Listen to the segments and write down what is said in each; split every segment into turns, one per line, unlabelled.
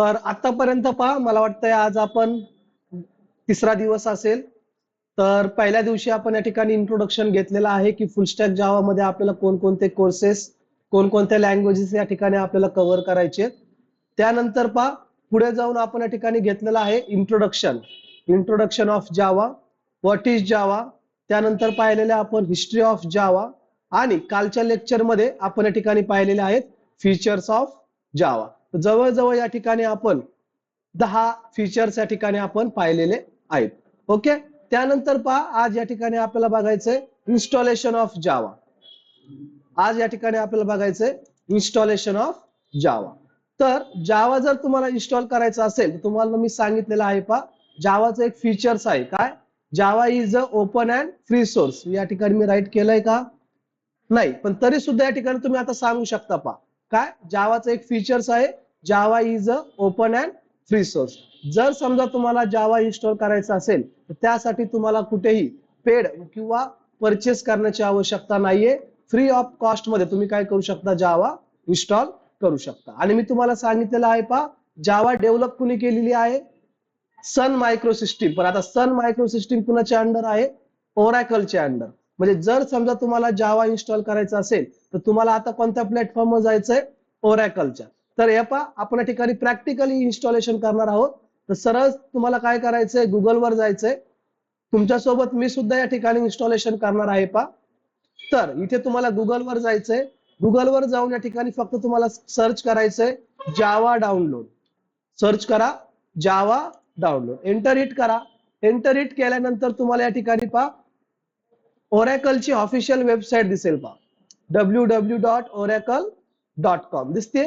तर आतापर्यंत पहा, मला वाटतंय आज आपण तिसरा दिवस असेल. तर पहिल्या दिवशी आपण या ठिकाणी इंट्रोडक्शन घेतलेलं आहे की फुल स्टॅक जावा मध्ये आपल्याला कोणकोणते कोर्सेस, कोणकोणत्या लँग्वेजेस या ठिकाणी आपल्याला कव्हर करायचे. त्यानंतर पहा, पुढे जाऊन आपण या ठिकाणी घेतलेलं आहे introduction of Java, what is Java. त्यानंतर पाहिलेले आपण हिस्ट्री ऑफ जावा आणि कालच्या लेक्चर मध्ये आपण या ठिकाणी पाहिलेले आहेत फीचर्स ऑफ जावा. जवळजवळ या ठिकाणी आपण 10 फीचर्स या ठिकाणी आपण पाहिलेले आहेत. ओके. त्यानंतर पहा, आज या ठिकाणी आपल्याला बघायचंय इन्स्टॉलेशन ऑफ जावा. आज या ठिकाणी आपल्याला बघायचंय इन्स्टॉलेशन ऑफ जावा. तर जावा जर तुम्हाला इन्स्टॉल करायचं असेल तर तुम्हाला मी सांगितलेलं आहे पहा, जावाचं एक फीचर्स आहे. काय? Java is a open and free source. या ठिकाणी मी राईट केलंय का? नाही, पण तरी सुद्धा या ठिकाणी तुम्ही आता सांगू शकता पहा, काय जावाचं एक फीचर्स आहे, Java is a open and free source. जर समजा तुम्हाला जावा इन्स्टॉल करायचा असेल तर त्यासाठी तुम्हाला कुठेही पेड किंवा परचेस करण्याची आवश्यकता नाहीये. फ्री ऑफ कॉस्ट मध्ये तुम्ही काय करू शकता, जावा इन्स्टॉल करू शकता. आणि मी तुम्हाला सांगितलेलं आहे पहा, जावा डेव्हलप कुणी केलेली आहे? सन मायक्रो सिस्टीम. पण आता सन मायक्रो सिस्टीम कुणाच्या अंडर आहे? ओरॅकलच्या अंडर. म्हणजे जर समजा तुम्हाला जावा इन्स्टॉल करायचा असेल तर तुम्हाला आता कोणत्या प्लॅटफॉर्मवर जायचंय? ओरॅकलच्या. तर हे पहा, आपण या ठिकाणी प्रॅक्टिकली इन्स्टॉलेशन करणार आहोत. तर सरळ तुम्हाला काय करायचंय, गुगलवर जायचंय. तुमच्यासोबत मी सुद्धा या ठिकाणी इन्स्टॉलेशन करणार आहे पहा. तर इथे तुम्हाला गुगलवर जायचंय. गुगलवर जाऊन या ठिकाणी फक्त तुम्हाला सर्च करायचंय जावा डाउनलोड. सर्च करा जावा डाउनलोड, एंटर हिट करा. एंटर हिट केल्यानंतर तुम्हाला या ठिकाणी पहा ओरॅकलची ऑफिशियल वेबसाईट दिसेल पहा, www.oracle.com दिसते.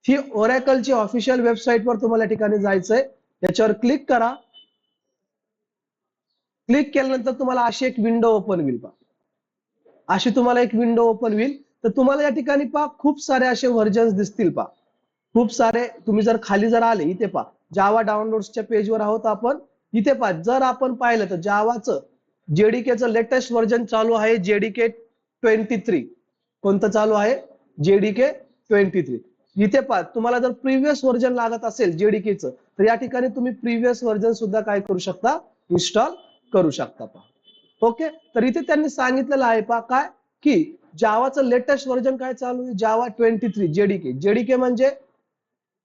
ही ओरॅकलची ऑफिशियल वेबसाईट वर तुम्हाला या ठिकाणी जायचंय. याच्यावर क्लिक करा. क्लिक केल्यानंतर तुम्हाला अशी एक विंडो ओपन होईल पहा, अशी तुम्हाला एक विंडो ओपन होईल. तर तुम्हाला या ठिकाणी पहा खूप सारे असे व्हर्जन्स दिसतील पहा, खूप सारे. तुम्ही जर खाली जर आले, इथे पहा जावा डाउनलोड्सच्या पेजवर आहोत आपण. इथे पहा, जर आपण पाहिलं तर जावाचं जेडीकेचं लेटेस्ट व्हर्जन चालू आहे, जेडीके 23. कोणतं चालू आहे? जेडीके 23. इथे पहा, तुम्हाला जर प्रिव्हियस व्हर्जन लागत असेल जेडीकेचं तर या ठिकाणी तुम्ही प्रिव्हियस व्हर्जन सुद्धा काय करू शकता, इन्स्टॉल करू शकता पहा. ओके. तर इथे त्यांनी सांगितलेलं आहे पहा, काय की जावाचं लेटेस्ट व्हर्जन काय चालू आहे, जावा 23 जेडीके. जेडीके म्हणजे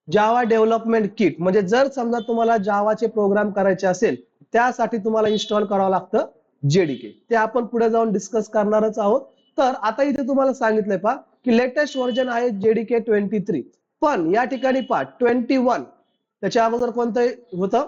जावा डेव्हलपमेंट किट. म्हणजे जर समजा तुम्हाला जावाचे प्रोग्राम करायचे असेल त्यासाठी तुम्हाला इन्स्टॉल करावं लागतं जेडीके. ते आपण पुढे जाऊन डिस्कस करणारच आहोत. तर आता इथे तुम्हाला सांगितलंय पहा की लेटेस्ट व्हर्जन आहे जेडीके 23. पण या ठिकाणी पहा 21, त्याच्या अगोदर कोणतं होतं?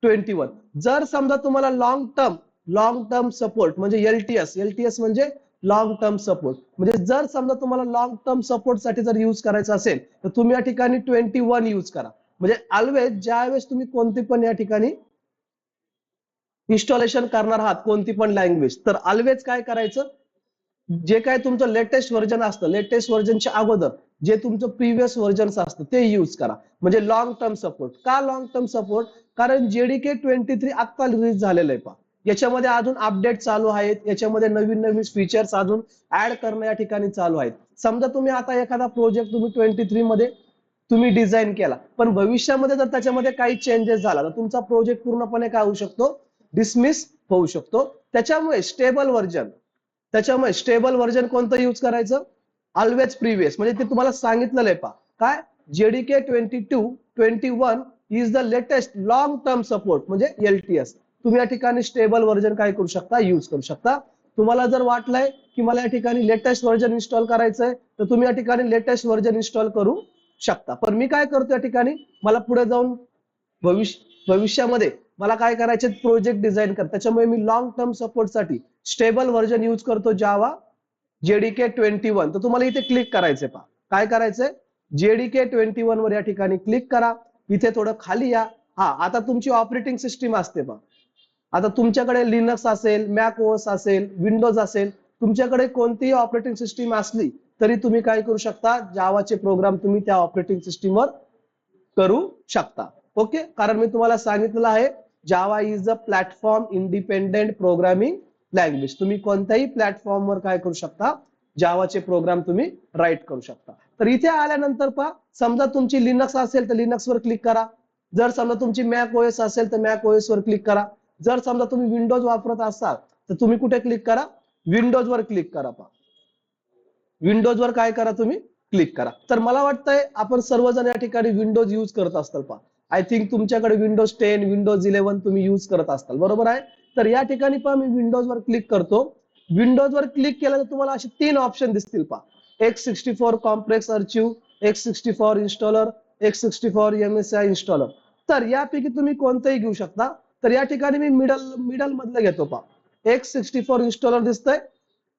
21. जर समजा तुम्हाला लॉंग टर्म सपोर्ट म्हणजे एलटीएस म्हणजे लॉंग टर्म सपोर्ट, म्हणजे जर समजा तुम्हाला लॉंग टर्म सपोर्ट साठी जर यूज करायचं असेल तर तुम्ही या ठिकाणी 21 यूज करा. म्हणजे ऑलवेज ज्यावेळेस तुम्ही कोणती पण या ठिकाणी इन्स्टॉलेशन करणार आहात, कोणती पण लँग्वेज, तर ऑलवेज काय करायचं, जे काय तुमचं लेटेस्ट व्हर्जन असतं, लेटेस्ट व्हर्जनच्या अगोदर जे तुमचं प्रिव्हियस व्हर्जन असतं ते यूज करा. म्हणजे लॉंग टर्म सपोर्ट. का लॉंग टर्म सपोर्ट? कारण जेडीके 23 आता रिलीज झालेलं आहे पहा. याच्यामध्ये अजून अपडेट चालू आहेत, याच्यामध्ये नवीन नवीन फीचर्स अजून ऍड करणं या ठिकाणी चालू आहेत. समजा तुम्ही आता एखादा प्रोजेक्ट तुम्ही 23 मध्ये तुम्ही डिझाईन केला, पण भविष्यामध्ये जर त्याच्यामध्ये काही चेंजेस झाला तर तुमचा प्रोजेक्ट पूर्णपणे काय होऊ शकतो, डिसमिस होऊ शकतो. त्याच्यामुळे स्टेबल व्हर्जन कोणतं यूज करायचं, ऑलवेज प्रिव्हियस. म्हणजे ते तुम्हाला सांगितलेलं आहे पहा, काय JDK 21 is the latest long term support म्हणजे एलटीएस. तुम्ही या ठिकाणी स्टेबल व्हर्जन काय करू शकता, यूज करू शकता. तुम्हाला जर वाटलंय की मला या ठिकाणी लेटेस्ट व्हर्जन इन्स्टॉल करायचंय तर तुम्ही या ठिकाणी लेटेस्ट व्हर्जन इन्स्टॉल करू शकता. पण मी काय करतो या ठिकाणी, मला पुढे जाऊन भविष्यामध्ये मला काय करायचे, प्रोजेक्ट डिझाईन कर, त्याच्यामुळे मी लॉंग टर्म सपोर्ट साठी स्टेबल व्हर्जन यूज करतो जावा जेडीके 21. तर तुम्हाला इथे क्लिक करायचंय पहा, काय करायचंय, जेडीके 21 वर या ठिकाणी क्लिक करा. इथे थोडं खाली या. आता तुमची ऑपरेटिंग सिस्टीम असते पहा, आता तुमच्याकडे लिनक्स असेल, मॅक ओएस असेल, विंडोज असेल, तुमच्याकडे कोणतीही ऑपरेटिंग सिस्टीम असली तरी तुम्ही काय करू शकता, जावाचे प्रोग्राम तुम्ही त्या ऑपरेटिंग सिस्टीमवर करू शकता. ओके. कारण मी तुम्हाला सांगितलेलं आहे Java is a platform independent programming language. तुम्ही कोणत्याही प्लॅटफॉर्मवर काय करू शकता, जावाचे प्रोग्राम तुम्ही राईट करू शकता. तर इथे आल्यानंतर पहा समजा तुमची लिनक्स असेल तर लिनक्स वर क्लिक करा. जर समजा तुमची मॅक ओएस असेल तर मॅक ओएस वर क्लिक करा. जर समजा तुम्ही विंडोज वापरत असाल तर तुम्ही कुठे क्लिक करा, विंडोज वर क्लिक करा. विंडोज वर काय करा, तुम्ही क्लिक करा. तर मला वाटतंय आपण सर्वजण या ठिकाणी विंडोज यूज करत असताल. आय थिंक तुमच्याकडे विंडोज 10 विंडोज 11 तुम्ही यूज करत असताल, बरोबर आहे. तर या ठिकाणी मी विंडोज वर क्लिक करतो. विंडोज वर क्लिक केलं तर तुम्हाला असे 3 ऑप्शन दिसतील. x64 compressed archive, x64 installer, x64 MSI installer. तर यापैकी तुम्ही कोणतेही घेऊ शकता. तर या ठिकाणी मी मिडल मधलं घेतो. x64 इन्स्टॉलर दिसतंय,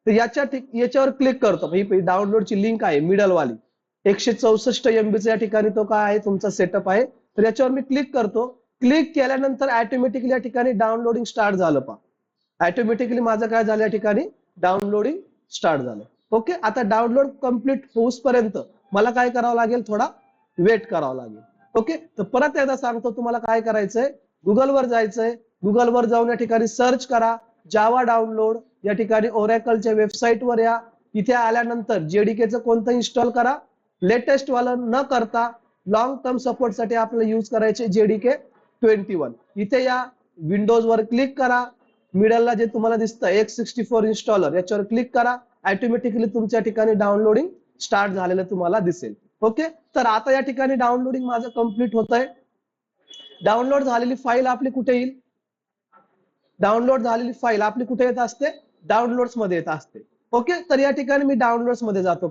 तर याच्यावर क्लिक करतो. ही डाउनलोडची लिंक आहे मिडल वाली. 164 MB या ठिकाणी तो काय आहे, तुमचा सेटअप आहे. तर याच्यावर मी क्लिक करतो. क्लिक केल्यानंतर ऑटोमॅटिकली या ठिकाणी डाउनलोडिंग स्टार्ट झालं. ऑटोमॅटिकली माझं काय झालं, या ठिकाणी डाउनलोडिंग स्टार्ट झालं. ओके, आता डाउनलोड कम्प्लीट होऊसपर्यंत मला काय करावं लागेल, थोडा वेट करावं लागेल. ओके, तर परत एकदा सांगतो तुम्हाला काय करायचंय. गुगलवर जायचंय. गुगलवर जाऊन या ठिकाणी सर्च करा जावा डाउनलोड. या ठिकाणी ओरॅकलच्या वेबसाईटवर या. इथे आल्यानंतर जेडीकेचं कोणतं इन्स्टॉल करा. लेटेस्ट वालं न करता लॉंग टर्म सपोर्ट साठी आपल्याला यूज करायचे जेडीके 21. इथे या, विंडोज वर क्लिक करा. मिडलला जे तुम्हाला दिसतं x64 इन्स्टॉलर, याच्यावर क्लिक करा. ऑटोमॅटिकली तुमच्या ठिकाणी डाउनलोडिंग स्टार्ट झालेलं तुम्हाला दिसेल. ओके, तर आता या ठिकाणी डाउनलोडिंग माझं कम्प्लीट होत आहे. डाउनलोड झालेली फाईल आपली कुठे येईल, डाउनलोड झालेली फाईल आपली कुठे येत असते, डाउनलोड्स मध्ये येत असते. ओके, तर या ठिकाणी मी डाउनलोड्स मध्ये जातो.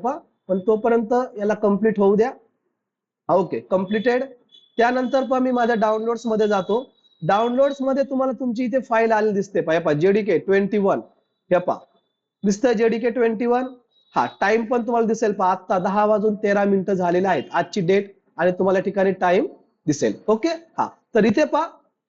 पण तोपर्यंत याला कम्प्लीट होऊ द्या. Okay, completed. त्यानंतर मी माझ्या डाउनलोड्स मध्ये जातो. डाउनलोड्स मध्ये तुम्हाला तुमची इथे फाईल आली दिसते. जेडीके 21. हे दिसतंय जेडीके 21. हा, टाइम पण तुम्हाला दिसेल. आता 10:13 झालेले आहेत, आजची डेट, आणि तुम्हाला ठिकाणी टाइम दिसेल. ओके, हा, तर इथे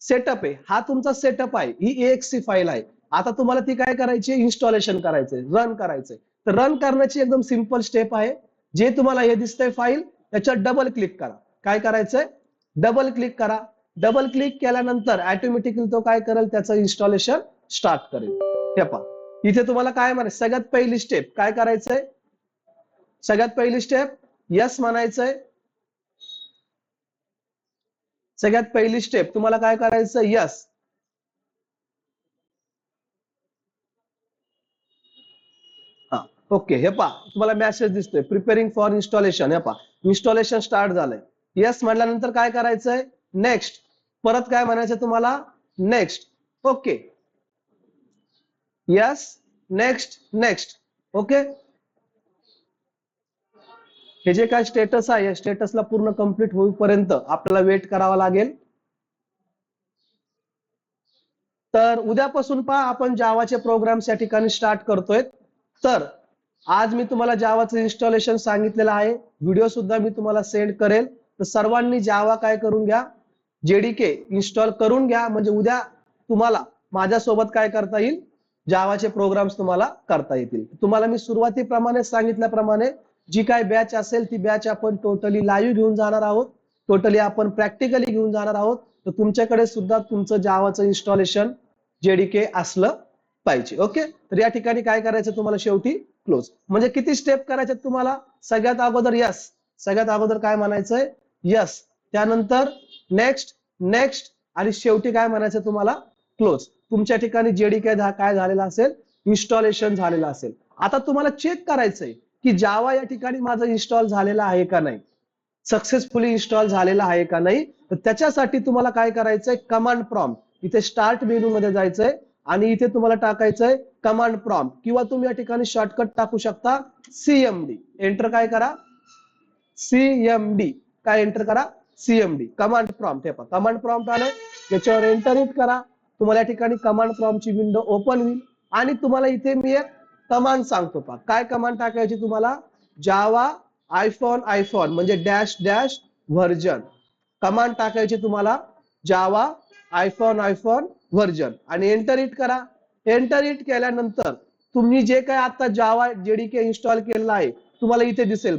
सेटअप आहे. हा तुमचा सेटअप आहे. ही एक्ससी फाईल आहे. आता तुम्हाला ती काय करायची, इन्स्टॉलेशन करायचंय, रन करायचंय. तर रन करण्याची एकदम सिंपल स्टेप आहे. जे तुम्हाला हे दिसतंय फाईल, त्याच्यावर डबल क्लिक करा. काय करायचंय, डबल क्लिक करा. डबल क्लिक केल्यानंतर ऑटोमॅटिकली तो काय करेल, त्याचं इन्स्टॉलेशन स्टार्ट करेल. हे इथे तुम्हाला काय म्हणायचं, सगळ्यात पहिली स्टेप काय करायचंय, सगळ्यात पहिली स्टेप यस म्हणायचंय. सगळ्यात पहिली स्टेप तुम्हाला काय करायचं, यस. हा, ओके. हे तुम्हाला मेसेज दिसतोय preparing for installation. Installation start झालंय. यस म्हटल्यानंतर काय करायचंय, नेक्स्ट. परत काय म्हणायचं तुम्हाला, next. Okay, yes, next, next. Okay, हे जे काय स्टेटस आहे, स्टेटसला पूर्ण कंप्लीट होईपर्यंत आपल्याला वेट करावा लागेल. तर उद्यापासून आपण जावाचे प्रोग्राम्स या ठिकाणी स्टार्ट करतोय. तर आज मी तुम्हाला जावाचं इन्स्टॉलेशन सांगितलेलं आहे. व्हिडिओ सुद्धा मी तुम्हाला सेंड करेल. तर सर्वांनी जावा काय करून घ्या, जेडीके इन्स्टॉल करून घ्या. म्हणजे उद्या तुम्हाला माझ्यासोबत काय करता येईल, जावाचे प्रोग्राम्स तुम्हाला करता येतील. तुम्हाला मी सुरुवातीप्रमाणे सांगितल्याप्रमाणे जी काय बॅच असेल ती बॅच आपण टोटली लाईव्ह घेऊन जाणार आहोत. टोटली आपण प्रॅक्टिकली घेऊन जाणार आहोत. तर तुमच्याकडे सुद्धा तुमचं जावाचं इन्स्टॉलेशन जेडीके असलं पाहिजे. ओके, तर या ठिकाणी काय करायचं तुम्हाला, शेवटी क्लोज. म्हणजे किती स्टेप करायचे तुम्हाला, सगळ्यात अगोदर यस. सगळ्यात अगोदर काय म्हणायचंय, यस. त्यानंतर नेक्स्ट, नेक्स्ट, आणि शेवटी काय म्हणायचं तुम्हाला, क्लोज. तुमच्या ठिकाणी जेडीके काय झालेला असेल, इन्स्टॉलेशन झालेलं असेल. आता तुम्हाला चेक करायचंय की जावा या ठिकाणी माझं इन्स्टॉल झालेलं आहे का नाही, सक्सेसफुली इन्स्टॉल झालेला आहे का नाही. तर त्याच्यासाठी तुम्हाला काय करायचंय, कमांड प्रॉम्प्ट. इथे स्टार्ट मेनू मध्ये जायचंय आणि इथे तुम्हाला टाकायचंय कमांड प्रॉम्प्ट, किंवा तुम्ही या ठिकाणी शॉर्टकट टाकू शकता सीएमडी. एंटर काय करा, सीएमडी. काय एंटर करा, सीएमडी, कमांड प्रॉम्प्ट. हे कमांड प्रॉम्प्ट आलं, याच्यावर एंटर हिट करा. तुम्हाला या ठिकाणी कमांड प्रॉम्प्टची विंडो ओपन होईल. आणि तुम्हाला इथे मी एक कमांड सांगतो. काय कमांड टाकायची तुम्हाला, जावा आयफोन म्हणजे डॅश डॅश व्हर्जन. कमांड टाकायची तुम्हाला जावा आयफोन व्हर्जन, आणि एंटर हिट करा. एंटर हिट केल्यानंतर तुम्ही जे काय आता जावा जेडीके इन्स्टॉल केलेला आहे तुम्हाला इथे दिसेल.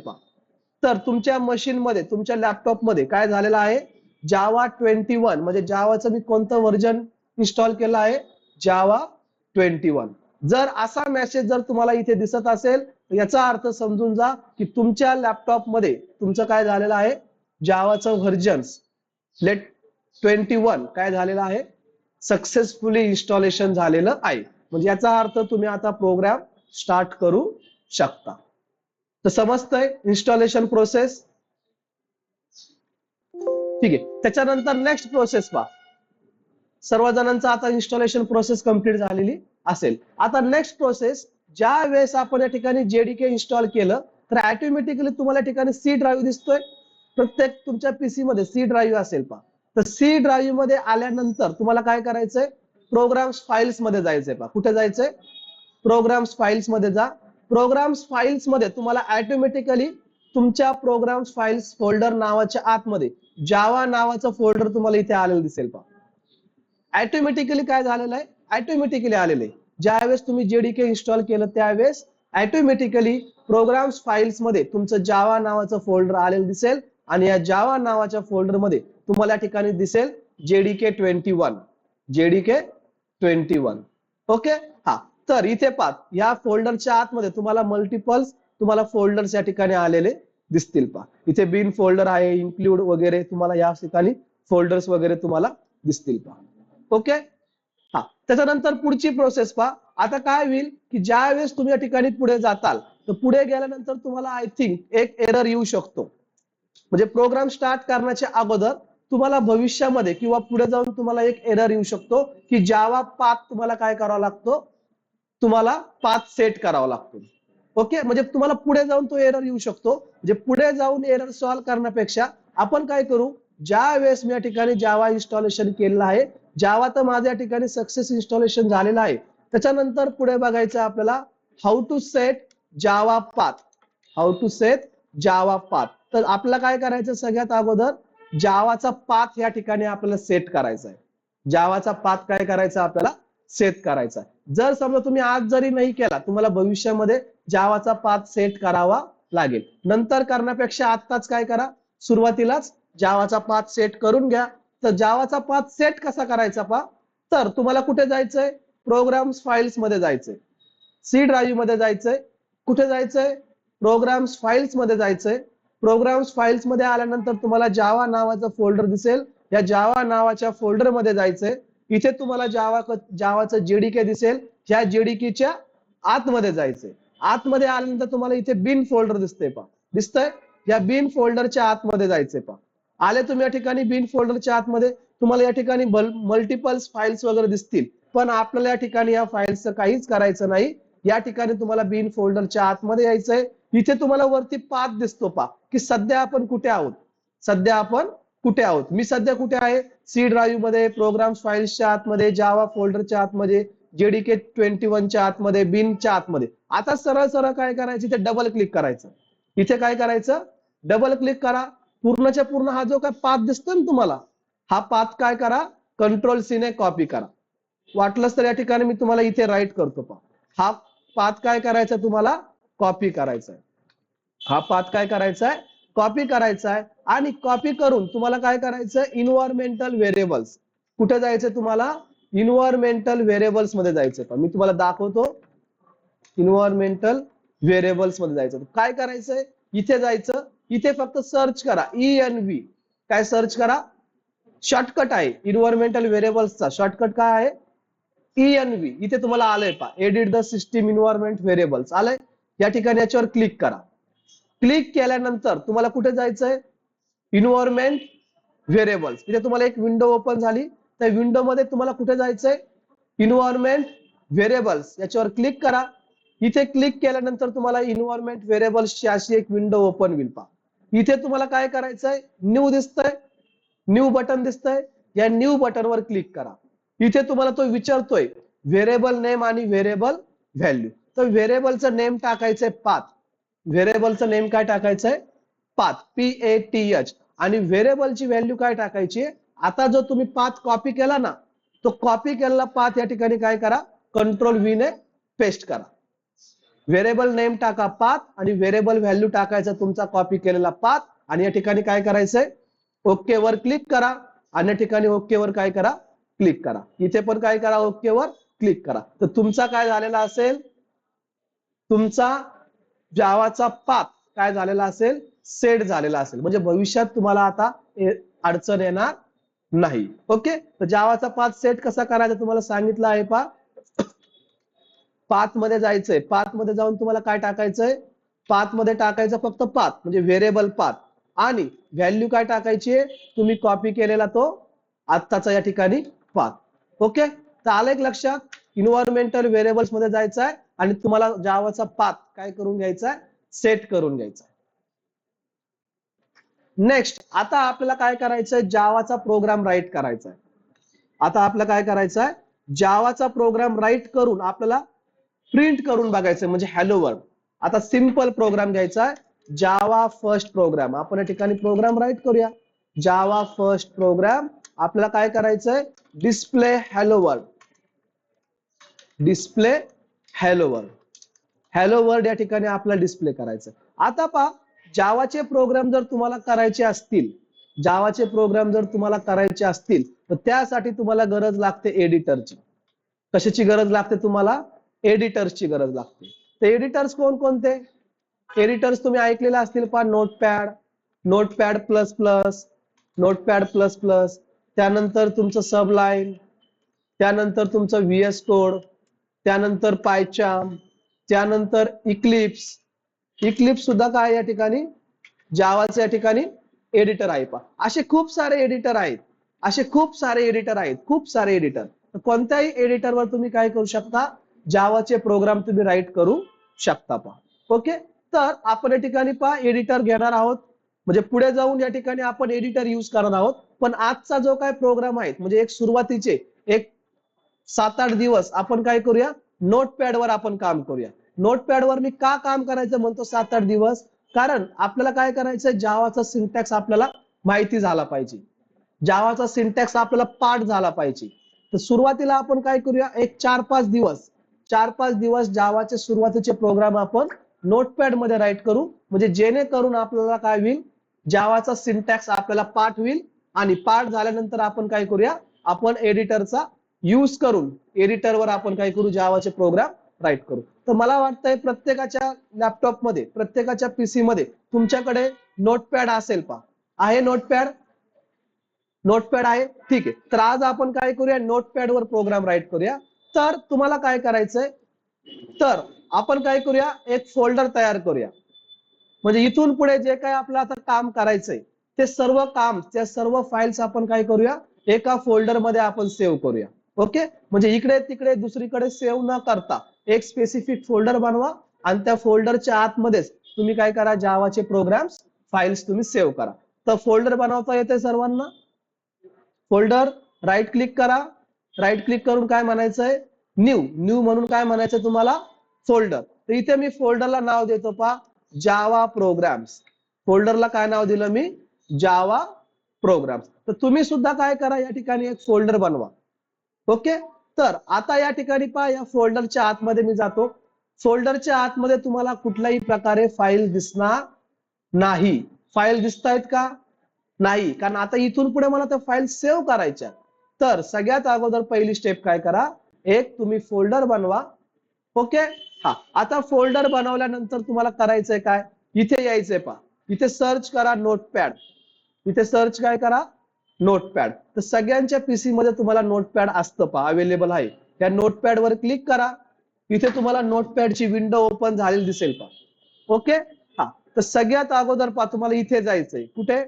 तर तुमच्या मशीन मध्ये, तुमच्या लॅपटॉप मध्ये काय झालेलं आहे, जावा 21 म्हणजे जावाचं मी कोणतं व्हर्जन इन्स्टॉल केलं आहे, जावा 21. जर असा मेसेज जर तुम्हाला इथे दिसत असेल याचा अर्थ समजून जा की तुमच्या लॅपटॉप मध्ये तुमचं काय झालेलं आहे, जावाचं व्हर्जन लेट 21 काय झालेलं आहे, सक्सेसफुली इन्स्टॉलेशन झालेलं आहे. म्हणजे याचा अर्थ तुम्ही आता प्रोग्राम स्टार्ट करू शकता. तर समजतंय इन्स्टॉलेशन प्रोसेस. ठीक आहे. त्याच्यानंतर नेक्स्ट प्रोसेस पहा. सर्वजणांचा आता इन्स्टॉलेशन प्रोसेस कंप्लीट झालेली असेल. आता नेक्स्ट प्रोसेस, ज्या वेळेस आपण या ठिकाणी जेडीके इन्स्टॉल केलं तर ऑटोमॅटिकली तुम्हाला या ठिकाणी सी ड्राईव्ह दिसतोय. प्रत्येक तुमच्या पीसी मध्ये सी ड्राईव्ह असेल पहा. तर सी ड्राईव्ह मध्ये आल्यानंतर तुम्हाला काय करायचंय, प्रोग्राम्स फाइल्स मध्ये जायचंय पहा. कुठे जायचंय, प्रोग्राम्स फाइल्स मध्ये जा. प्रोग्राम्स फाइल्स मध्ये तुम्हाला ऑटोमॅटिकली तुमच्या प्रोग्राम्स फाइल्स फोल्डर नावाच्या आतमध्ये जावा नावाचं फोल्डर तुम्हाला इथे आलेलं दिसेल पहा. ऑटोमॅटिकली काय झालेलं आहे, ऑटोमॅटिकली आलेलं आहे. ज्यावेळेस तुम्ही जेडीके इन्स्टॉल केलं त्यावेळेस ऑटोमॅटिकली प्रोग्राम्स फाइल्स मध्ये तुमचं जावा नावाचं फोल्डर आलेलं दिसेल आणि या जावा नावाच्या फोल्डर मध्ये तुम्हाला या ठिकाणी दिसेल जेडीके 21, जेडीके 21. ओके. हा, तर इथे पहा, या फोल्डरच्या आतमध्ये तुम्हाला मल्टिपल्स तुम्हाला फोल्डर्स या ठिकाणी आलेले दिसतील पहा. इथे बिन फोल्डर आहे, इन्क्लूड वगैरे तुम्हाला या ठिकाणी फोल्डर्स वगैरे तुम्हाला दिसतील पहा. ओके. हा, त्याच्यानंतर पुढची प्रोसेस पहा. आता काय होईल की ज्या वेळेस तुम्ही या ठिकाणी पुढे जाताल तर पुढे गेल्यानंतर तुम्हाला आय थिंक एक एरर येऊ शकतो. म्हणजे प्रोग्राम स्टार्ट करण्याच्या अगोदर तुम्हाला भविष्यामध्ये किंवा पुढे जाऊन तुम्हाला एक एरर येऊ शकतो की जावा पाथ तुम्हाला काय करावा लागतो, तुम्हाला पाथ सेट करावा लागतो. ओके. म्हणजे तुम्हाला पुढे जाऊन तो एरर येऊ शकतो. म्हणजे पुढे जाऊन एरर सॉल्व्ह करण्यापेक्षा आपण काय करू, ज्या वेळेस मी या ठिकाणी जावा इन्स्टॉलेशन केलेलं आहे, जावा तर माझ्या या ठिकाणी सक्सेस इन्स्टॉलेशन झालेलं आहे. त्याच्यानंतर पुढे बघायचं आपल्याला how to set Java path, how to set Java path. तर आपल्याला काय करायचं, सगळ्यात अगोदर जावाचा पाथ या ठिकाणी आपल्याला सेट करायचा आहे. जावाचा पाथ काय करायचा आपल्याला, सेट करायचा आहे. जर समजा तुम्ही आज जरी नाही केला, तुम्हाला भविष्यामध्ये जावाचा पाथ सेट करावा लागेल. नंतर करण्यापेक्षा आत्ताच काय करा, सुरुवातीलाच जावाचा पाथ सेट करून घ्या. तर जावाचा पाथ सेट कसा करायचा पहा. तर तुम्हाला कुठे जायचंय, प्रोग्राम्स फाइल्स मध्ये जायचंय, सी ड्राईव्ह मध्ये जायचंय. कुठे जायचंय, प्रोग्राम्स फाइल्स मध्ये जायचंय. प्रोग्राम्स फाइल्स मध्ये आल्यानंतर तुम्हाला जावा नावाचं फोल्डर दिसेल. या जावा नावाच्या फोल्डर मध्ये जायचंय. इथे तुम्हाला जावाचं जेडीके दिसेल. या जेडीकेच्या आतमध्ये जायचंय. आतमध्ये आल्यानंतर तुम्हाला इथे बिन फोल्डर दिसतंय पहा, दिसतंय. या बिन फोल्डरच्या आतमध्ये जायचंय पहा. आले तुम्ही या ठिकाणी बिन फोल्डरच्या आतमध्ये, तुम्हाला या ठिकाणी मल्टिपल्स फाइल्स वगैरे दिसतील. पण आपल्याला या ठिकाणी या फाइल्सचं काहीच करायचं नाही. या ठिकाणी तुम्हाला बिन फोल्डरच्या आतमध्ये यायचंय. इथे तुम्हाला वरती पाथ दिसतो पहा की सध्या आपण कुठे आहोत, सध्या आपण कुठे आहोत. मी सध्या कुठे आहे, सी ड्राईव्ह मध्ये, प्रोग्राम्स फाइल्सच्या आतमध्ये, जावा फोल्डरच्या आतमध्ये, जेडीके 21 च्या आतमध्ये, बिनच्या आतमध्ये. आता सरळ सरळ काय करायचं, इथे डबल क्लिक करायचं. इथे काय करायचं, डबल क्लिक करा. पूर्णच्या पूर्ण हा जो काय पाथ दिसतोय ना तुम्हाला, हा पाथ काय करा, कंट्रोल सी ने कॉपी करा. वाटलंच तर या ठिकाणी मी तुम्हाला इथे राईट करतो पहा. हा पाथ काय करायचा, तुम्हाला कॉपी करायचा आहे. हा पाथ काय करायचा आहे, कॉपी करायचा आहे. आणि कॉपी करून तुम्हाला काय करायचं, इन्व्हायरमेंटल व्हेरिएबल्स. कुठे जायचं तुम्हाला, इन्व्हायरमेंटल व्हेरिएबल्स मध्ये जायचं. मी तुम्हाला दाखवतो. इन्व्हायरमेंटल व्हेरिएबल्स मध्ये जायचं. काय करायचंय, इथे जायचं. इथे फक्त सर्च करा ENV. काय सर्च करा, शॉर्टकट आहे इन्व्हायरमेंटल व्हेरिएबल्सचा. शॉर्टकट काय आहे, ENV. इथे तुम्हाला आलंय पहा, edit the system environment variables आलंय. या ठिकाणी याच्यावर क्लिक करा. क्लिक केल्यानंतर तुम्हाला कुठे जायचंय, इन्व्हायरमेंट व्हेरिएबल्स. इथे तुम्हाला एक विंडो ओपन झाली. त्या विंडो मध्ये तुम्हाला कुठे जायचंय, इन्व्हायरमेंट व्हेरिएबल्स. याच्यावर क्लिक करा. इथे क्लिक केल्यानंतर तुम्हाला इन्व्हायरमेंट व्हेरिएबल्सची अशी एक विंडो ओपन होईल पहा. इथे तुम्हाला काय करायचंय, न्यू दिसतंय, न्यू बटन दिसतंय. या न्यू बटनवर क्लिक करा. इथे तुम्हाला तो विचारतोय व्हेरिएबल नेम आणि व्हेरिएबल व्हॅल्यू. तर व्हेरिएबलचं नेम टाकायचंय पाथ. व्हेरिएबलचं नेम काय टाकायचंय, पाथ, PATH. आणि व्हेरिएबलची व्हॅल्यू काय टाकायची, आता जो तुम्ही पाथ कॉपी केला ना, तो कॉपी केलेला पाथ या ठिकाणी काय करा, कंट्रोल V ने पेस्ट करा. व्हेरिएबल नेम टाका पाथ आणि व्हेरिएबल व्हॅल्यू टाकायचा तुमचा कॉपी केलेला पाथ. आणि या ठिकाणी काय करायचंय, ओके वर क्लिक करा. आणि या ठिकाणी ओके वर काय करा, क्लिक करा. इथे पण काय करा, ओके वर क्लिक करा. तर तुमचा काय झालेला असेल, तुमचा जावाचा पाथ काय झालेला असेल, सेट झालेला असेल. म्हणजे भविष्यात तुम्हाला आता अडचण येणार नाही. ओके, तर जावाचा पाथ सेट कसा करायचा तुम्हाला सांगितलं आहे. पाथ मध्ये जायचंय, पाथ मध्ये जाऊन तुम्हाला काय टाकायचंय, पाथ मध्ये टाकायचं फक्त पाथ म्हणजे व्हेरिएबल पाथ, आणि व्हॅल्यू काय टाकायची तुम्ही कॉपी केलेला तो आत्ताचा या ठिकाणी पाथ. ओके, तर आलं एक लक्षात. इन्व्हायरमेंटल व्हेरिएबल्स मध्ये जायचं आहे आणि तुम्हाला जावाचा पाथ काय करून घ्यायचा आहे, सेट करून घ्यायचा. नेक्स्ट आता आपल्याला काय करायचंय, जावाचा प्रोग्राम राईट करायचा आहे. आता आपल्याला काय करायचं आहे, जावाचा प्रोग्राम राईट करून आपल्याला प्रिंट करून बघायचं म्हणजे हॅलो वर्ल्ड. आता सिंपल प्रोग्राम घ्यायचा आहे, जावा फर्स्ट प्रोग्राम. आपण या ठिकाणी प्रोग्राम राईट करूया. जावा फर्स्ट प्रोग्राम आपल्याला काय करायचंय, display hello world. Display hello world. Hello world या ठिकाणी आपल्याला डिस्प्ले करायचं. आता पहा, जावाचे प्रोग्राम जर तुम्हाला करायचे असतील, जावाचे प्रोग्राम जर तुम्हाला करायचे असतील तर त्यासाठी तुम्हाला गरज लागते एडिटरची. कशाची गरज लागते तुम्हाला, एडिटर्सची गरज लागते. तर एडिटर्स कोणकोणते, एडिटर्स तुम्ही ऐकलेले असतील पहा, notepad, notepad plus plus, notepad plus plus, त्यानंतर तुमचं सबलाईन, त्यानंतर तुमचं व्हीएस कोड, त्यानंतर पायचार्म, त्यानंतर इक्लिप्स. इक्लिप्स सुद्धा काय या ठिकाणी जावाचे या ठिकाणी एडिटर आहे पहा. असे खूप सारे एडिटर आहेत, असे खूप सारे एडिटर आहेत, खूप सारे एडिटर. कोणत्याही एडिटरवर तुम्ही काय करू शकता, जावाचे प्रोग्राम तुम्ही राईट करू शकता पहा. ओके, तर आपण या ठिकाणी पहा एडिटर घेणार आहोत, म्हणजे पुढे जाऊन या ठिकाणी आपण एडिटर यूज करणार आहोत. पण आजचा जो काय प्रोग्राम आहे म्हणजे एक सुरुवातीचे एक 7-8 दिवस आपण काय करूया, नोटपॅड वर आपण काम करूया. नोटपॅड वर मी का काम करायचं म्हणतो 7-8 दिवस, कारण आपल्याला काय करायचंय, जावाचा सिंटॅक्स आपल्याला माहिती झाला पाहिजे, जावाचा सिंटॅक्स आपल्याला पाठ झाला पाहिजे. तर सुरुवातीला आपण काय करूया, एक 4-5 दिवस, 4-5 दिवस जावाचे सुरुवातीचे प्रोग्राम आपण नोटपॅड मध्ये राईट करू, म्हणजे जेणेकरून आपल्याला काय होईल, जावाचा सिंटॅक्स आपल्याला पाठ होईल. आणि पाठ झाल्यानंतर आपण काय करूया, आपण एडिटरचा यूज करून एडिटरवर आपण काय करू, जावाचे प्रोग्राम राईट करू. तर मला वाटतंय प्रत्येकाच्या लॅपटॉप मध्ये, प्रत्येकाच्या पीसी मध्ये तुमच्याकडे नोटपॅड असेल पहा. आहे नोटपॅड, नोटपॅड आहे, ठीक आहे. तर आज आपण काय करूया, नोटपॅड वर प्रोग्राम राईट करूया. तर तुम्हाला काय करायचंय, तर आपण काय करूया, एक फोल्डर तयार करूया. म्हणजे इथून पुढे जे काय आपलं आता काम करायचंय ते सर्व काम, त्या सर्व फाईल्स आपण काय करूया, एका फोल्डर मध्ये आपण सेव्ह करूया. ओके, म्हणजे इकडे तिकडे दुसरीकडे सेव्ह न करता एक स्पेसिफिक फोल्डर बनवा आणि त्या फोल्डरच्या आतमध्येच तुम्ही काय करा, जावाचे प्रोग्राम्स फाईल्स तुम्ही सेव्ह करा. तर फोल्डर बनवता येते सर्वांना. फोल्डर राईट क्लिक करा, राईट क्लिक करून काय म्हणायचंय, न्यू. न्यू म्हणून काय म्हणायचं तुम्हाला, फोल्डर. तर इथे मी फोल्डरला नाव देतो पहा, जावा प्रोग्राम्स. फोल्डरला काय नाव दिलं मी, जावा प्रोग्राम्स. तर तुम्ही सुद्धा काय करा, या ठिकाणी एक फोल्डर बनवा. ओके, तर आता या ठिकाणी पहा, या फोल्डरच्या आतमध्ये मी जातो. फोल्डरच्या आतमध्ये तुम्हाला कुठल्याही प्रकारे फाईल दिसणार नाही. फाईल दिसतायत का, नाही, कारण आता इथून पुढे मला त्या फाईल सेव्ह करायच्या. तर सगळ्यात अगोदर पहिली स्टेप काय करा, एक तुम्ही फोल्डर बनवा. ओके, हा. आता फोल्डर बनवल्यानंतर तुम्हाला करायचंय काय, इथे यायचंय पहा, इथे सर्च करा नोटपॅड. इथे सर्च काय करा, नोटपॅड. तर सगळ्यांच्या पीसी मध्ये तुम्हाला नोटपॅड असतं पहा, अवेलेबल आहे. त्या नोटपॅड वर क्लिक करा, इथे तुम्हाला नोटपॅडची विंडो ओपन झालेली दिसेल पहा. ओके, हा. तर सगळ्यात अगोदर पहा तुम्हाला इथे जायचंय, कुठे,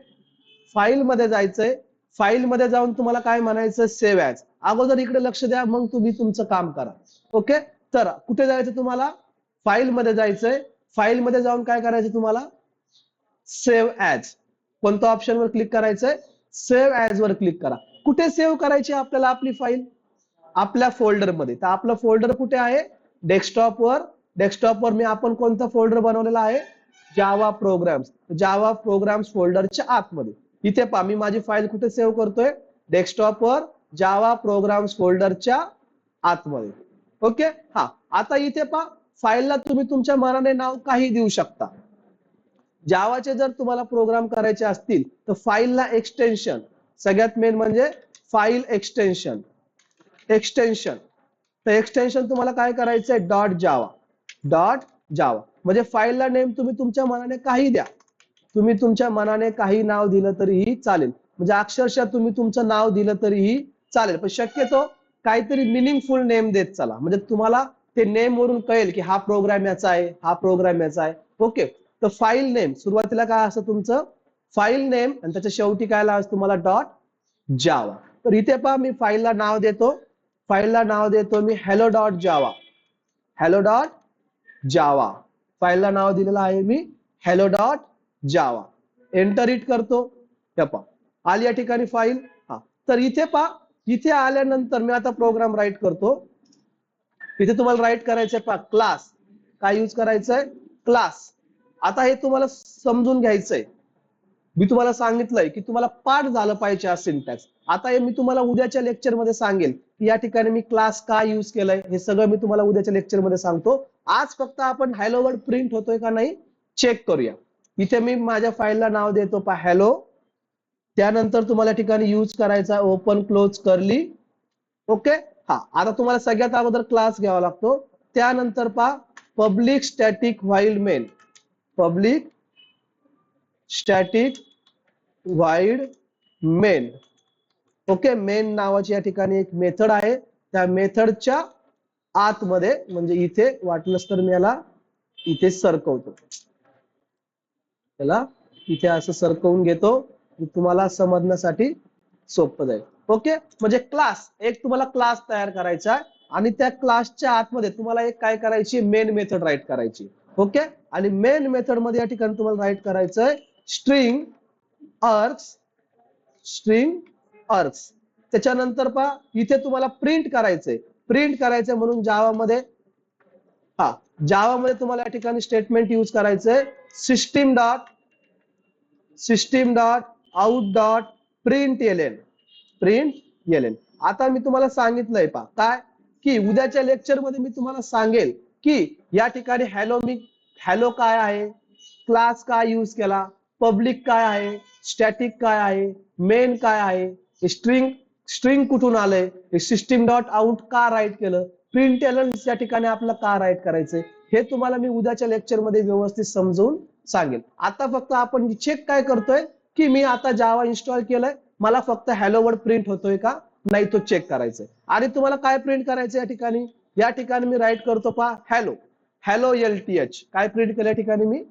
फाईल मध्ये जायचंय. फाईल मध्ये जाऊन तुम्हाला काय म्हणायचं, सेव्ह ॲज. अगोदर इकडे लक्ष द्या, मग तुम्ही तुमचं काम करा. ओके, तर कुठे जायचं तुम्हाला, फाईल मध्ये जायचंय. फाईल मध्ये जाऊन काय करायचं तुम्हाला, सेव्ह ॲज. कोणत्या ऑप्शन वर क्लिक करायचंय, सेव्ह ॲज वर क्लिक करा. कुठे सेव्ह करायची आपल्याला आपली फाईल, आपल्या फोल्डर मध्ये. तर आपलं फोल्डर कुठे आहे, डेस्कटॉप वर. डेस्कटॉप वर मी आपण कोणता फोल्डर बनवलेला आहे, जावा प्रोग्राम्स. जावा प्रोग्राम्स फोल्डरच्या आतमध्ये इथे पहा, मी माझी फाईल कुठे सेव्ह करतोय, डेस्कटॉप वर जावा प्रोग्राम्स फोल्डरच्या आतमध्ये. ओके, हा. आता इथे पहा, फाईलला तुम्ही तुमच्या मनाने नाव काही देऊ शकता. जावाचे जर तुम्हाला प्रोग्राम करायचे असतील तर फाईलला एक्सटेन्शन, सगळ्यात मेन म्हणजे फाईल एक्सटेन्शन. एक्सटेन्शन, तर एक्सटेन्शन तुम्हाला काय करायचंय, डॉट जावा. डॉट जावा. म्हणजे फाईलला नेम तुम्ही तुमच्या मनाने काही द्या, तुम्ही तुमच्या मनाने काही नाव दिलं तरीही चालेल, म्हणजे अक्षरशः तुम्ही तुमचं नाव दिलं तरीही चालेल, पण शक्यतो काहीतरी मिनिंगफुल नेम देत चला, म्हणजे तुम्हाला ते नेम वरून कळेल की हा प्रोग्राम याचा आहे, हा प्रोग्राम याचा आहे. ओके, तर फाईल नेम सुरुवातीला काय असतं तुमचं फाईल नेम आणि त्याच्या शेवटी काय लावायचं तुम्हाला डॉट जावा. तर इथे पहा मी फाईलला नाव देतो, फाईलला नाव देतो मी hello dot Java, hello dot Java. फाईलला नाव दिलेलं आहे मी hello dot Java. Enter it करतो, आली या ठिकाणी फाईल. हा, तर इथे पहा, इथे आल्यानंतर मी आता प्रोग्राम राईट करतो. इथे तुम्हाला राईट करायचंय पहा क्लास, काय यूज करायचंय क्लास. आता हे तुम्हाला समजून घ्यायचंय, मी तुम्हाला सांगितलंय की तुम्हाला पाठ झालं पाहिजे हा सिंटॅक्स. आता हे मी तुम्हाला उद्याच्या लेक्चर मध्ये सांगेल की या ठिकाणी मी क्लास का यूज केलंय, हे सगळं मी तुम्हाला उद्याच्या लेक्चर मध्ये सांगतो. आज फक्त आपण हॅलो वर्ड प्रिंट होतोय का नाही चेक करूया. इथे मी माझ्या फाईलला नाव देतो पहा हॅलो, त्यानंतर तुम्हाला ठिकाणी यूज करायचा ओपन क्लोज करली. ओके, हा, आता तुम्हाला सगळ्यात अगोदर क्लास घ्यावा लागतो, त्यानंतर पहा public static while main, public static while main. Okay, main नावाची या ठिकाणी एक मेथड आहे, त्या मेथडच्या आतमध्ये, म्हणजे इथे वाटलंच तर मी याला इथे सरकवतो, त्याला इथे असं सरकवून घेतो, तुम्हाला समजण्यासाठी सोपं जाईल. ओके, म्हणजे क्लास, एक तुम्हाला क्लास तयार करायचा आहे आणि त्या क्लासच्या आतमध्ये तुम्हाला एक काय करायची मेन मेथड राईट करायची. ओके, आणि मेन मेथड मध्ये या ठिकाणी तुम्हाला राईट करायचंय स्ट्रिंग अर्ग्स, स्ट्रिंग अर्ग्स. त्याच्यानंतर पहा इथे तुम्हाला प्रिंट करायचंय, प्रिंट करायचंय म्हणून जावामध्ये, हा, जावामध्ये तुम्हाला या ठिकाणी स्टेटमेंट यूज करायचंय system dot out dot print L, print L. आता मी तुम्हाला सांगितलंय पहा काय की उद्याच्या लेक्चर मध्ये मी तुम्हाला सांगेल की या ठिकाणी हॅलो काय आहे, क्लास काय यूज केला, पब्लिक काय आहे, स्टॅटिक काय आहे, मेन काय आहे, स्ट्रिंग कुठून आलंय, सिस्टीम डॉट आउट का राईट केलं, प्रिंट एल या ठिकाणी आपलं का राईट करायचंय, हे तुम्हाला मी उद्याच्या लेक्चर मध्ये व्यवस्थित समजून सांगेल. आता फक्त आपण चेक काय करतोय की मी आता जावा इन्स्टॉल केलंय, मला फक्त हॅलो वर्ड प्रिंट होतोय का नाही तो चेक करायचंय. आणि तुम्हाला काय प्रिंट करायचं या ठिकाणी मी राईट करतो पहा हॅलो, हॅलो LTH, काय प्रिंट केलं या ठिकाणी मी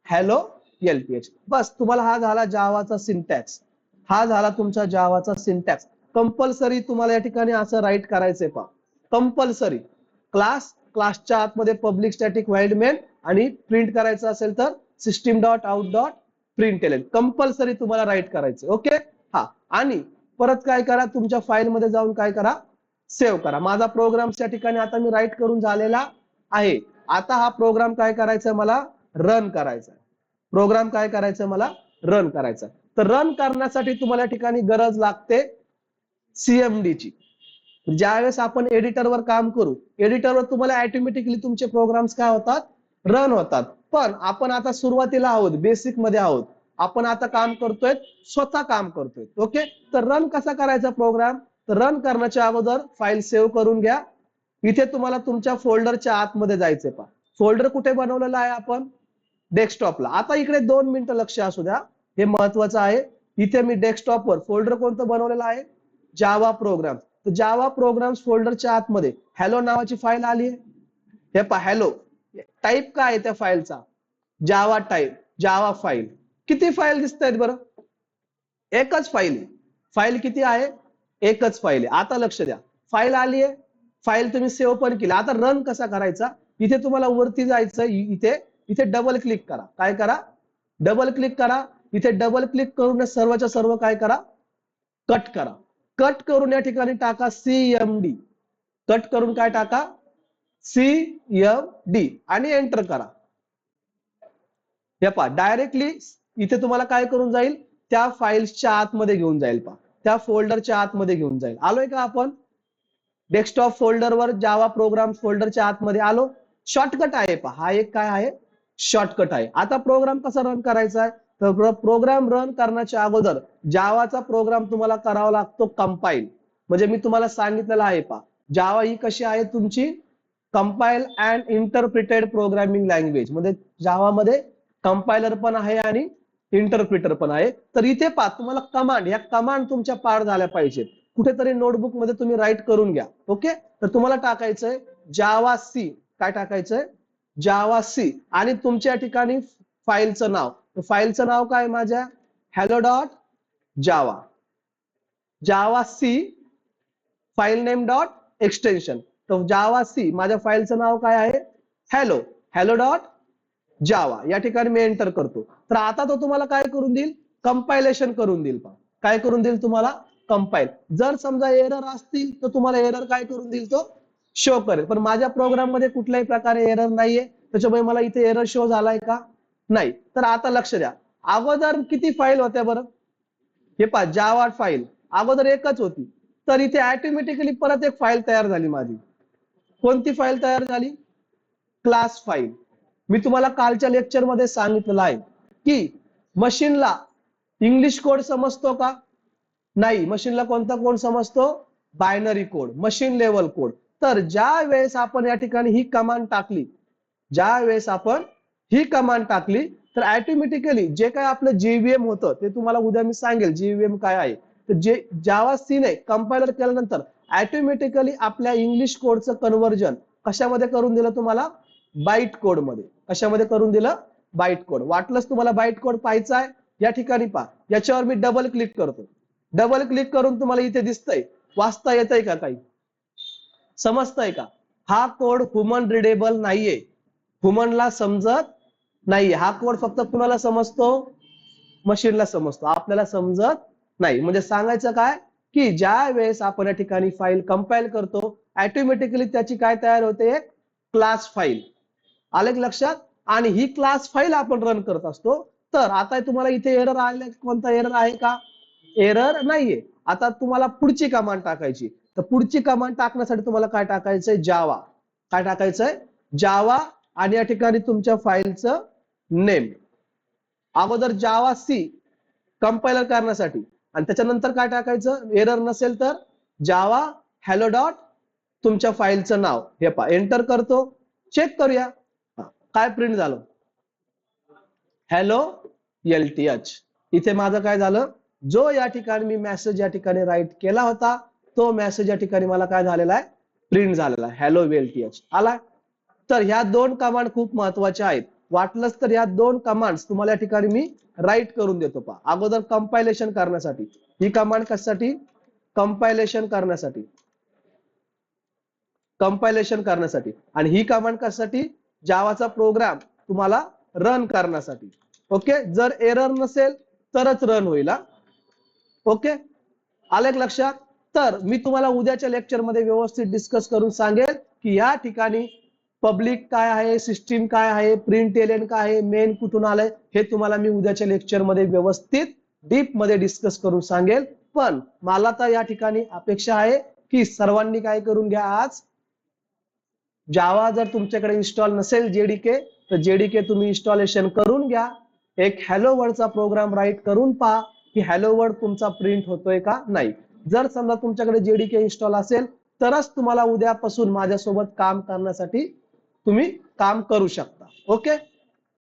हॅलो LTH. बस, तुम्हाला हा झाला जावाचा सिंटॅक्स, हा झाला तुमचा जावाचा सिंटॅक्स. कंपल्सरी तुम्हाला या ठिकाणी असं राईट करायचंय पहा, कंपल्सरी क्लास, क्लासच्या आतमध्ये पब्लिक स्टॅटिक व्हाईल मेन, आणि प्रिंट करायचं असेल तर system dot out dot print L, compulsory तुम्हाला राईट करायचं. ओके, हा, आणि परत काय करा तुमच्या फाईल मध्ये जाऊन काय करा सेव्ह करा. माझा प्रोग्राम त्या ठिकाणी आता मी राईट करून झालेला आहे. आता हा प्रोग्राम काय करायचा मला रन करायचा, प्रोग्राम काय करायचं मला रन करायचा. तर रन करण्यासाठी तुम्हाला ठिकाणी गरज लागते CMD ची. ज्यावेळेस आपण एडिटरवर काम करू, एडिटरवर तुम्हाला ऑटोमॅटिकली तुमचे प्रोग्राम्स काय होतात रन होतात. पण आपण आता सुरुवातीला आहोत, बेसिक मध्ये आहोत, आपण आता काम करतोय, स्वतः काम करतोय. ओके, तर रन कसा करायचा प्रोग्राम, तर रन करण्याच्या अगोदर फाईल सेव्ह करून घ्या. इथे तुम्हाला तुमच्या फोल्डरच्या आतमध्ये जायचे पहा, फोल्डर कुठे बनवलेला आहे आपण डेस्कटॉपला. आता इकडे 2 मिनिटं लक्ष असू द्या, हे महत्वाचं आहे. इथे मी डेस्कटॉपवर फोल्डर कोणतं बनवलेलं आहे जावा प्रोग्राम, तर जावा प्रोग्राम्स फोल्डरच्या आतमध्ये हॅलो नावाची फाईल आली आहे. हे पहा हॅलो, टाईप काय आहे त्या फाईलचा जावा टाईप, जावा फाईल. किती फाईल दिसत आहेत बरं, एकच फाईल आहे. फाईल किती आहे, एकच फाईल आहे. आता लक्ष द्या, फाईल आली आहे, फाईल तुम्ही सेव्ह पण केली. आता रन कसा करायचा, इथे तुम्हाला वरती जायचं, इथे डबल क्लिक करा, काय करा डबल क्लिक करा. इथे डबल क्लिक करून सर्वच्या सर्व काय करा कट करा. कट करून या ठिकाणी टाका CMD, कट करून काय टाका CMD आणि एंटर करा. हे पहा डायरेक्टली इथे तुम्हाला काय करून जाईल त्या फाईल्सच्या आतमध्ये घेऊन जाईल पहा, त्या फोल्डरच्या आतमध्ये घेऊन जाईल. आलोय का आपण डेस्कटॉप फोल्डरवर जावा प्रोग्राम फोल्डरच्या आतमध्ये आलो. शॉर्टकट आहे पहा, हा एक काय आहे शॉर्टकट आहे. आता प्रोग्राम कसा रन करायचा आहे, तर प्रोग्राम रन करण्याच्या अगोदर जावाचा प्रोग्राम तुम्हाला करावा लागतो कंपाईल. म्हणजे मी तुम्हाला सांगितलेलं आहे पहा, जावा ही कशी आहे तुमची compile and interpreted programming language मध्ये जावामध्ये कंपायलर पण आहे आणि इंटरप्रिटर पण आहे. तर इथे पहा तुम्हाला कमांड, या कमांड तुमच्या पार झाल्या पाहिजेत. कुठेतरी नोटबुक मध्ये तुम्ही राईट करून घ्या. ओके, तर तुम्हाला टाकायचंय जावा सी. काय टाकायचंय? जावा सी. आणि तुमच्या ठिकाणी फाईलचं नाव, फाईलचं नाव काय माझ्या? hello.java. Javac file name dot extension. तर जावा सी माझ्या फाईलचं नाव काय आहे? hello dot Java. या ठिकाणी मी एंटर करतो. तर आता तो तुम्हाला काय करून देईल? कंपायलेशन करून देईल. काय करून देईल तुम्हाला? कंपाईल. जर समजा एरर असतील तर तुम्हाला एरर काय करून देईल? तो शो करेल. पण माझ्या प्रोग्राम मध्ये कुठल्याही प्रकारे एरर नाहीये, त्याच्यामुळे मला इथे एरर शो झालाय का? नाही. तर आता लक्ष द्या, अगोदर किती फाईल होत्या बरं? हे पहा, जावा फाईल अगोदर एकच होती. तर इथे ऑटोमॅटिकली परत एक फाईल तयार झाली माझी. कोणती फाईल तयार झाली? Class file. मी तुम्हाला कालच्या लेक्चर मध्ये सांगितलेलं आहे की मशीनला इंग्लिश कोड समजतो का? नाही. मशीनला कोणता कोड समजतो? Binary code, machine level code. तर ज्या वेळेस आपण या ठिकाणी ही कमांड टाकली, तर ऑटोमॅटिकली जे काय आपलं जीव्हीएम होतं ते तुम्हाला उद्या मी सांगेल जीव्हीएम काय आहे. तर जे जावा सी ने कंपायलर केल्यानंतर ऑटोमॅटिकली आपल्या इंग्लिश कोडचं कन्व्हर्जन कशामध्ये करून दिलं तुम्हाला? बाईट कोड मध्ये. कशामध्ये करून दिलं? Byte code. वाटलंच तुम्हाला बाईट कोड पाहायचा आहे, या ठिकाणी पहा. याच्यावर मी डबल क्लिक करतो. डबल क्लिक करून तुम्हाला इथे दिसतंय, वाचता येतंय का? काही समजतंय का? हा कोड ह्युमन रिडेबल नाहीये, ह्युमनला समजत नाहीये. हा कोड फक्त कुणाला समजतो? मशीनला समजतो, आपल्याला समजत नाही. म्हणजे सांगायचं काय की ज्या वेळेस आपण या ठिकाणी फाईल कंपाईल करतो, ऑटोमॅटिकली त्याची काय तयार होते? एक क्लास फाईल. आले लक्षात? आणि ही क्लास फाईल आपण रन करत असतो. तर आता तुम्हाला इथे एरर आले, कोणता एरर आहे का? एरर नाहीये. आता तुम्हाला पुढची कमांड टाकायची. तर पुढची कमांड टाकण्यासाठी तुम्हाला काय टाकायचंय? जावा. काय टाकायचंय? जावा. आणि या ठिकाणी तुमच्या फाईलचं नेम. अगोदर जावा सी कंपायलर करण्यासाठी, आणि त्याच्यानंतर काय टाकायचं? एरर नसेल तर जावा hello डॉट तुमच्या फाईलचं नाव. हे पहा, एंटर करतो, चेक करूया काय प्रिंट झालं. Hello LTH. इथे माझं काय झालं? जो या ठिकाणी मी मेसेज या ठिकाणी राईट केला होता, तो मेसेज या ठिकाणी मला काय झालेला आहे? प्रिंट झालेला आहे. हॅलो LTH आला. तर ह्या दोन कमांड खूप महत्वाच्या आहेत. वाटलंच तर ह्या दोन कमांड्स तुम्हाला या ठिकाणी मी राईट करून देतो. पहा, अगोदर कंपायलेशन करण्यासाठी ही कमांड कशासाठी? कंपायलेशन करण्यासाठी. कंपायलेशन करण्यासाठी. आणि ही कमांड कशासाठी? जावाचा प्रोग्राम तुम्हाला रन करण्यासाठी. ओके, जर एरर नसेल तरच रन होईल. ओके, आले लक्षात? तर मी तुम्हाला उद्याच्या लेक्चर मध्ये व्यवस्थित डिस्कस करून सांगेल की या ठिकाणी पब्लिक काय आहे, सिस्टीम काय आहे, प्रिंट एलियन काय आहे, मेन कुठून आलंय, हे तुम्हाला मी उद्याच्या लेक्चर मध्ये व्यवस्थित डीप मध्ये डिस्कस करून सांगेल. पण मला तर या ठिकाणी अपेक्षा आहे की सर्वांनी काय करून घ्या, आज जावा जर तुमच्याकडे इन्स्टॉल नसेल जेडीके, तर जेडीके तुम्ही इन्स्टॉलेशन करून घ्या. एक हॅलो वर्डचा प्रोग्राम राईट करून पहा की हॅलो वर्ड तुमचा प्रिंट होतोय का नाही. जर समजा तुमच्याकडे जेडीके इन्स्टॉल असेल तरच तुम्हाला उद्यापासून माझ्यासोबत काम करण्यासाठी तुम्ही काम करू शकता. ओके.